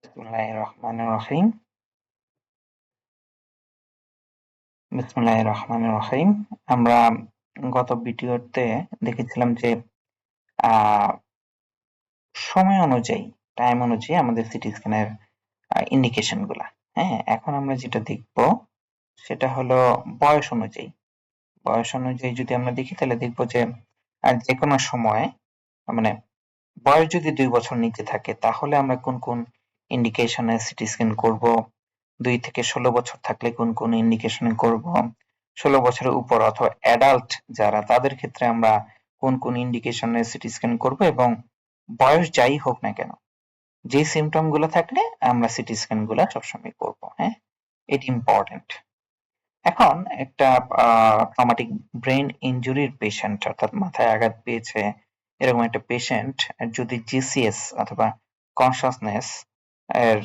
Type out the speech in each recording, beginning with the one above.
বিসমিল্লাহির রহমানির রহিম। বিসমিল্লাহির রহমানির রহিম। আমরা গত ভিডিওতে দেখেছিলাম যে আহ, সময় অনুযায়ী, টাইম অনুযায়ী আমাদের সিটি স্ক্যানের ইন্ডিকেশন গুলা। হ্যাঁ, এখন আমরা যেটা দেখব সেটা হলো বয়স অনুযায়ী। বয়স অনুযায়ী যদি আমরা দেখি তাহলে দেখবো যে যে কোনো সময়, মানে বয়স যদি 2 বছর নিচে থাকে তাহলে আমরা কোন কোন ইন্ডিকেশনে সিটি স্ক্যান করব, 2 থেকে 16 বছর থাকলে কোন কোন ইন্ডিকেশনে করব, 16 বছরের উপর অথবা অ্যাডাল্ট যারা তাদের ক্ষেত্রে আমরা কোন কোন ইন্ডিকেশনে সিটি স্ক্যান করব, এবং বয়স যাই হোক না কেন যে সিমটম গুলো থাকলে আমরা সিটি স্ক্যান গুলা সবসময় করব। হ্যাঁ, এটি ইম্পর্টেন্ট। এখন একটা ট্রমাটিক ব্রেন ইনজুরির পেশেন্ট, অর্থাৎ মাথায় আঘাত পেয়েছে এরকম একটা পেশেন্ট যদি জিসিএস অথবা কনসাসনেস এর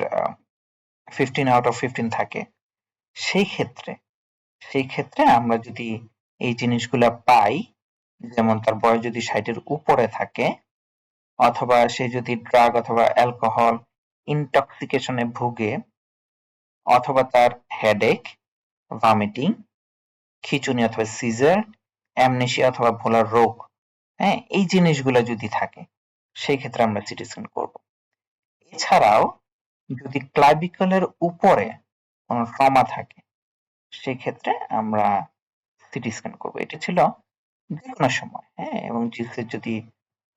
15/15 থাকে, সেই ক্ষেত্রে আমরা যদি এই জিনিসগুলা পাই, যেমন তার বয়স যদি 60-এর উপরে থাকে, অথবা সে যদি ড্রাগ অথবা অ্যালকোহল ইনটক্সিকেশনে ভুগে, অথবা তার হেডেক, ভমিটিং, খিঁচুনি অথবা সিজার, অ্যামনেসিয়া অথবা ভোলার রোগ, হ্যাঁ, এই জিনিসগুলো যদি থাকে সেই ক্ষেত্রে আমরা সিটি স্ক্যান করব। এছাড়াও যদি ক্লাভিকলের উপরে কোনো ট্রমা থাকে সেই ক্ষেত্রে আমরা সিটি স্ক্যান করব। এটি ছিল যে কোনো সময়, হ্যাঁ, এবং জিসের যদি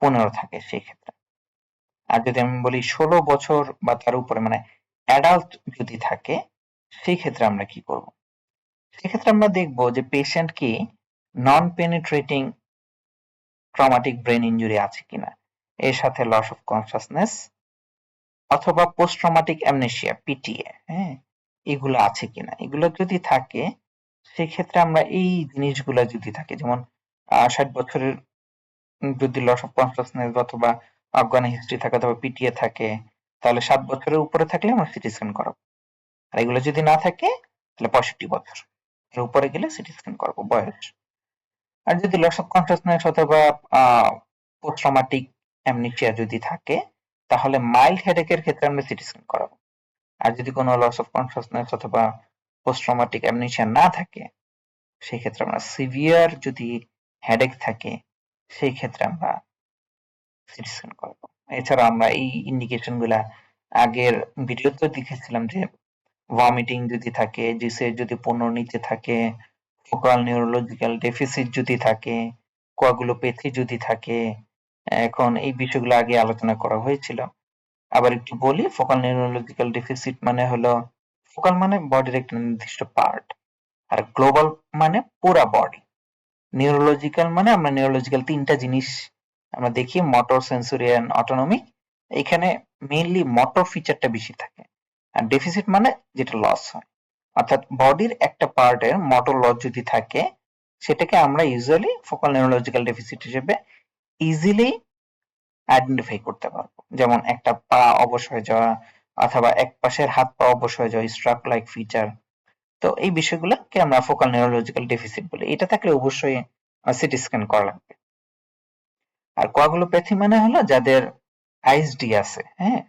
15 থাকে সেই ক্ষেত্রে। আর যদি আমি বলি 16 বছর বা তার উপরে, মানে অ্যাডাল্ট যদি থাকে, সেই ক্ষেত্রে আমরা কি করব? সেক্ষেত্রে আমরা দেখব যে পেশেন্ট কি নন পেনিট্রেটিং ট্রমাটিক ব্রেন ইনজুরি আছে কিনা, এর সাথে লস অফ কনসাসনেস অথবা পোস্ট ট্রমাটিক অ্যামনেসিয়া পিটিএ, হ্যাঁ, এগুলো আছে কিনা। এগুলো যদি থাকে সেক্ষেত্রে আমরা এই জিনিসগুলো যদি থাকে, যেমন 60 বছরের যদি লস অফ কনসাসনেস অথবা অজ্ঞান হিস্ট্রি থাকে অথবা পিটিএ থাকে, তাহলে 7 বছরের উপরে থাকলে আমরা সিটি স্ক্যান করাবো। আর এগুলো যদি না থাকে তাহলে 65 বছর এর উপরে গেলে সিটি স্ক্যান করবো বয়স। আর যদি লস অফ কনসাসনেস অথবা পোস্ট ট্রমাটিক অ্যামনেসিয়া যদি থাকে তাহলে মাইল্ড হেডেকের ক্ষেত্রে আমরা সিটি স্ক্যান করাবো। আর যদি কোনো লস অফ কনসাসনেস অথবা পোস্ট ট্রমাটিক অ্যামনেসিয়া না থাকে সেই ক্ষেত্রে আমরা সিভিয়ার যদি হেডেক থাকে সেই ক্ষেত্রে আমরা সিটি স্ক্যান করবো। এছাড়া আমরা এই ইন্ডিকেশন গুলা আগের ভিডিওতে দেখেছিলাম যে ভমিটিং যদি থাকে, জিসের যদি 15 নিচে থাকে, ফোকাল নিউরোলজিক্যাল ডেফিসিট যদি থাকে, কোয়াগুলোপ্যাথি যদি থাকে। এখন এই বিষয়গুলো আগে আলোচনা করা হয়েছিল। আবার একটু বলি, ফোকাল নিউরোলজিক্যাল ডেফিসিট মানে হলো, ফোকাল মানে বডির একটা নির্দিষ্ট পার্ট, আর গ্লোবাল মানে পুরা বডি। নিউরোলজিক্যাল মানে আমরা নিউরোলজিক্যাল 3টা জিনিস আমরা দেখি, মোটর, সেন্সরি এন্ড অটোনমিক। এখানে মেইনলি মোটর ফিচারটা বেশি থাকে। আর ডেফিসিট মানে যেটা লস হয়, অর্থাৎ বডির একটা পার্টের মোটর লস যদি থাকে সেটাকে আমরা ইউজুয়ালি ফোকাল নিউরোলজিক্যাল ডেফিসিট হিসেবে ইজিলি আইডেন্টিফাই করতে পারবো। যেমন একটা পা অবশ হয়ে যাওয়া অথবা এক পাশের হাত পা অবশ হয়ে যাওয়া, স্ট্রাক লাইক ফিচার। তো এই বিষয়গুলোকে আমরা ফোকাল নিউরোলজিক্যাল ডেফিসিট বলি। এটা থাকলে অবশ্যই সিটি স্ক্যান করা লাগবে। আর কোয়াগুলোপ্যাথি মানে হলো যাদের আইএসডি আছে, হ্যাঁ,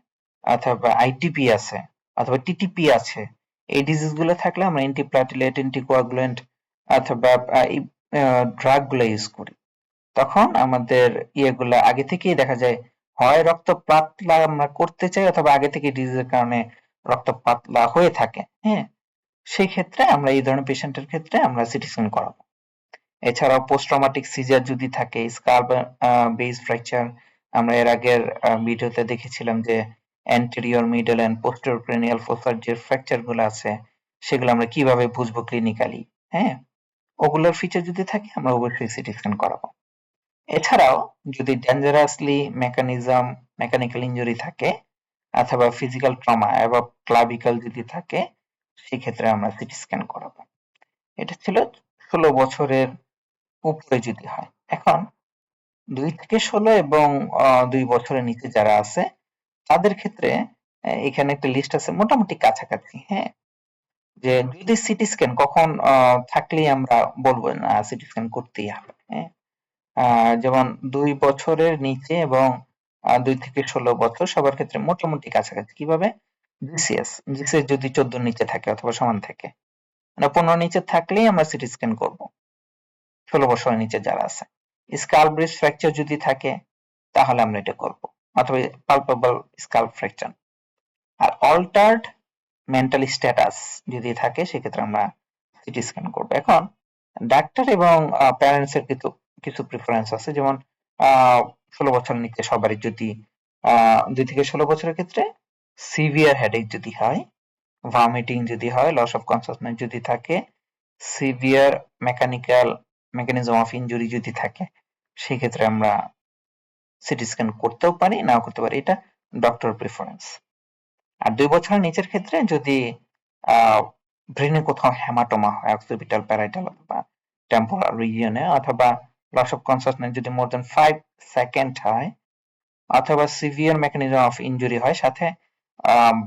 অথবা আইটিপি আছে অথবা টিটিপি আছে, এই ডিজিজ গুলো থাকলে আমরা অ্যান্টিপ্লাটিলেট, অ্যান্টিকোয়াগুলেন্ট অথবা এই ড্রাগ গুলো ইউজ করি। তখন আমাদের ইয়েগুলা আগে থেকেই দেখা যায়, হয় রক্ত পাতলা আমরা করতে চাই অথবা আগে থেকে ডিজিজের কারণে রক্ত পাতলা হয়ে থাকে। হ্যাঁ, সেই ক্ষেত্রে আমরা এই ধরনের পেশেন্টের ক্ষেত্রে আমরা সিটি স্ক্যান করাবো। এছাড়াও পোস্ট ট্রমাটিক সিজার যদি থাকে, স্কাল বেস ফ্র্যাকচার, আমরা এর আগের ভিডিওতে দেখেছিলাম যে anterior, middle and posterior cranial ফোসার যে ফ্র্যাকচার গুলো আছে সেগুলো আমরা কিভাবে বুঝবো ক্লিনিক্যালি, হ্যাঁ, ওগুলোর ফিচার যদি থাকে আমরা অবশ্যই সিটি স্ক্যান করাবো। এছাড়াও যদি ডেঞ্জারাসলি মেকানিক্যাল ইনজুরি থাকে অথবা ফিজিক্যাল ট্রমা এবং ক্লাভিকল যদি থাকে সেক্ষেত্রে আমরা সিটি স্ক্যান করাবো। এটা ছিল 16 বছরের উপরে যদি হয়। এখন 2 থেকে 16 এবং 2 বছরের নিচে যারা আছে তাদের ক্ষেত্রে এখানে একটা লিস্ট আছে মোটামুটি কাছাকাছি। হ্যাঁ, যে যদি সিটি স্ক্যান কখন থাকলেই আমরা বলবো না সিটি স্ক্যান করতেই হবে। হ্যাঁ, যেমন 2 বছরের নিচে এবং 2 থেকে 16 বছর সবার ক্ষেত্রে মোটামুটি কাছাকাছি। কিভাবে? জিসিএস যদি 14 নিচে থাকে অথবা সমান থাকে, মানে 15 নিচে থাকলেই আমরা সিটি স্ক্যান করব, 16 বছরের নিচে যারা আছে। স্কাল ব্রেস ফ্র্যাকচার যদি থাকে তাহলে আমরা এটা করব, অথবা পালপেবল স্কাল ফ্র্যাকচার। আর অল্টার্ড মেন্টাল স্ট্যাটাস যদি থাকে সেক্ষেত্রে আমরা সিটি স্ক্যান করব। এখন ডাক্তার এবং প্যারেন্টস এর কিছু প্রিফারেন্স আছে, যেমন 16 বছরের নিচে সবারই যদি 2 থেকে 16 বছরের ক্ষেত্রে সিভিয়ার হেডেক যদি হয়, ভমিটিং যদি হয়, লস অফ কনসাসনেস যদি থাকে, সিভিয়ার মেকানিজম অফ ইনজুরি যদি থাকে, সেক্ষেত্রে আমরা সিটি স্ক্যান করতেও পারি, নাও করতে পারি, এটা ডক্টর প্রিফারেন্স। আর 2 বছরের নিচের ক্ষেত্রে যদি ব্রেনে কোথাও হেমাটোমা হয়, অক্সিপিটাল প্যারাইটাল অথবা টেম্পোরাল রিজিয়নে, অথবা লস অফ কনসাসনেস যদি মোর দেন 5 সেকেন্ড হয়, অথবা সিভিয়ার মেকানিজম অফ ইনজুরি হয়, সাথে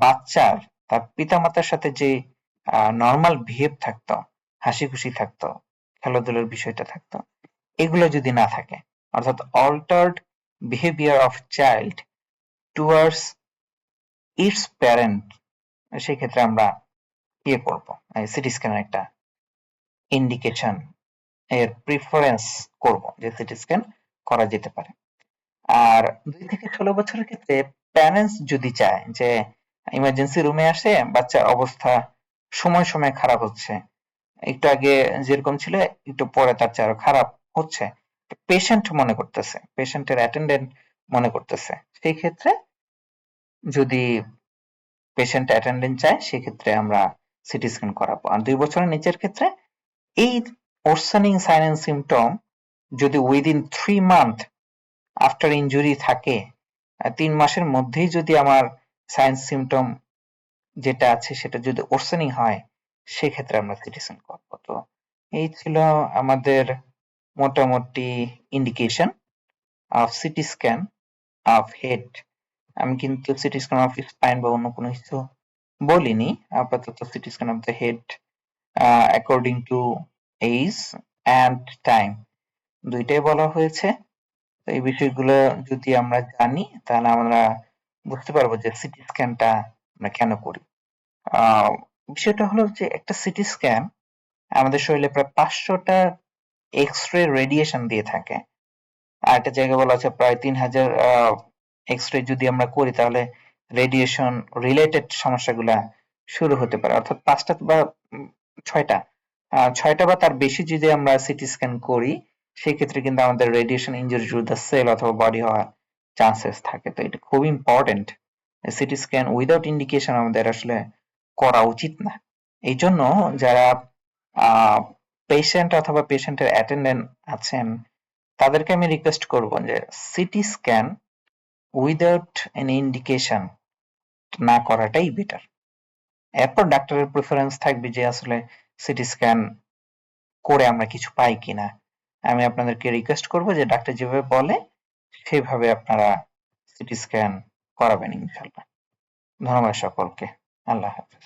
বাচ্চার তার পিতামাতার সাথে যে নর্মাল বিহেভ থাকতো, হাসি খুশি থাকতো, খেলাধুলার বিষয়টা থাকতো, এগুলো যদি না থাকে, অর্থাৎ altered behaviour of child towards it's parent, সেক্ষেত্রে আমরা ইয়ে করব, সিটি স্ক্যানের একটা ইন্ডিকেশন এর প্রিফারেন্স করব যে সিটি স্ক্যান করা যেতে পারে। আর 2 থেকে 16 বছরের ক্ষেত্রে প্যারেন্টস যদি চায় যে ইমার্জেন্সি রুমে আসে বাচ্চার অবস্থা সময় সময় খারাপ হচ্ছে, একটু আগে যেরকম ছিল একটু পরে তার চেয়ে আরো খারাপ হচ্ছে, পেশেন্ট মনে করতেছে, পেশেন্টের অ্যাটেন্ডেন্ট মনে করতেছে, সেই ক্ষেত্রে যদি পেশেন্ট অ্যাটেন্ডেন্ট চায় সেক্ষেত্রে আমরা সিটি স্ক্যান করাবো। আর 2 বছরের নিচের ক্ষেত্রে এই ওরসানিং সাইন এন্ড সিমটম যদি উইদিন 3 মান্থ আফটার ইনজুরি থাকে, 3 মাসের মধ্যেই যদি আমার সাইন সিমটম যেটা আছে সেটা যদি ওরসানিং হয়, সেক্ষেত্রে আমরা সিটি স্ক্যান করবো। তো এই ছিল আমাদের মোটামুটি indication of city scan of head. আমি কিন্তু সিটি স্ক্যান অফ স্পাইন বা অন্য কোনো কিছু বলিনি, আপাতত CT scan of the head according to age and time দুইটাই বলা হয়েছে। তো এই বিষয়গুলো যদি আমরা জানি তাহলে আমরা বুঝতে পারবো যে সিটি স্ক্যানটা আমরা কেন করি। বিষয়টা হলো যে একটা সিটি স্ক্যান আমাদের শরীরে প্রায় 500টা এক্স-রে রেডিয়েশন দিয়ে থাকে। আর একটা জায়গায় বলা আছে প্রায় 3000 এক্স-রে যদি আমরা করি তাহলে রেডিয়েশন রিলেটেড সমস্যাগুলা শুরু হতে পারে, অর্থাৎ 5টা বা 6টা 6টা বা তার বেশি যদি আমরা সিটি স্ক্যান করি সেক্ষেত্রে কিন্তু আমাদের radiation injury to the cell অথবা বডি হওয়ার চান্সেস থাকে। তো এটা খুব important, CT scan without indication আমাদের আসলে করা উচিত না। এই জন্য যারা পেশেন্ট অথবা পেশেন্টের অ্যাটেন্ডেন্ট আছেন তাদেরকে আমি রিকোয়েস্ট করব যে city scan without any indication না করাটাই বেটার। এরপর ডাক্তারের প্রেফারেন্স থাকবে যে আসলে সিটি স্ক্যান করে আমরা কিছু পাই কিনা। আমি আপনাদেরকে রিকোয়েস্ট করব যে ডাক্তার যেভাবে বলে সেভাবে আপনারা সিটি স্ক্যান করাবেন ইনশাল্লাহ। ধন্যবাদ সকলকে। আল্লাহ হাফেজ।